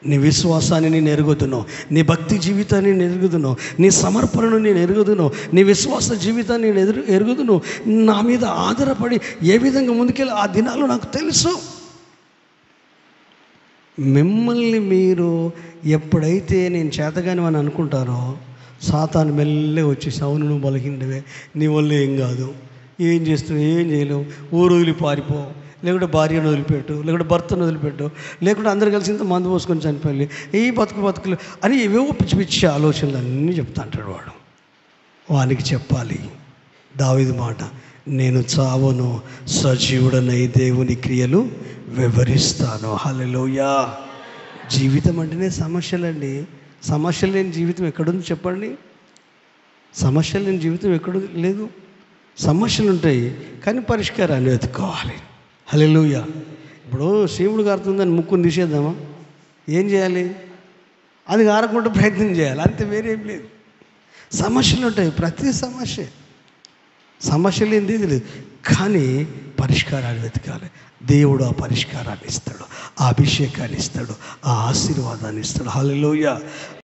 నీ విశ్వాసాన్ని నేను ఎరుగుదును, నీ భక్తి జీవితాన్ని నేను ఎరుగుదును, నీ సమర్పణను నేను ఎరుగుదును, నీ విశ్వాస జీవితాన్ని నేను ఎరుగుదును. నా మీద ఆధారపడి ఏ విధంగా ముందుకెళ్ళి ఆ దినాలు నాకు తెలుసు. మిమ్మల్ని మీరు ఎప్పుడైతే నేను చేతగాని అని అనుకుంటారో, సాతాను మెల్లే వచ్చేసి, అవును నువ్వు బలహీనవే, నీ వల్ల ఏం కాదు, ఏం చేస్తున్నావు, ఏం చేయలేవు, ఊరు వదిలి పారిపో, లేకుంటే భార్యను వదిలిపెట్టు, లేకుంటే భర్తను వదిలిపెట్టు, లేకుంటే అందరు కలిసి ఇంత మందు పోసుకొని చనిపోయి ఈ బతుకులు అని ఏవేవో పిచ్చి పిచ్చి ఆలోచనలు అన్నీ చెప్తా అంటాడు వాడు. వానికి చెప్పాలి దావీదు మాట, నేను చావను, సజీవుడనై దేవుని క్రియలు వివరిస్తాను. హల్లెలూయా. జీవితం అంటేనే సమస్యలండి. సమస్యలు లేని జీవితం ఎక్కడుంది చెప్పండి? సమస్యలు లేని జీవితం ఎక్కడ లేదు. సమస్యలు ఉంటాయి కానీ పరిష్కారాన్ని వెతుక్కోవాలి. హల్లెలూయా. ఇప్పుడు శివుడు కారుతుందని ముక్కుని తీసేద్దామా? ఏం చేయాలి? అది కారకుండా ప్రయత్నం చేయాలి, అంతే, వేరేం లేదు. సమస్యలు ఉంటాయి, ప్రతి సమస్య లేనిది ఇది లేదు, కానీ పరిష్కారాన్ని వెతకాలి. దేవుడు ఆ పరిష్కారాన్ని ఇస్తాడు, ఆ అభిషేకాన్ని ఇస్తాడు, ఆ ఆశీర్వాదాన్ని ఇస్తాడు. హల్లెలూయా.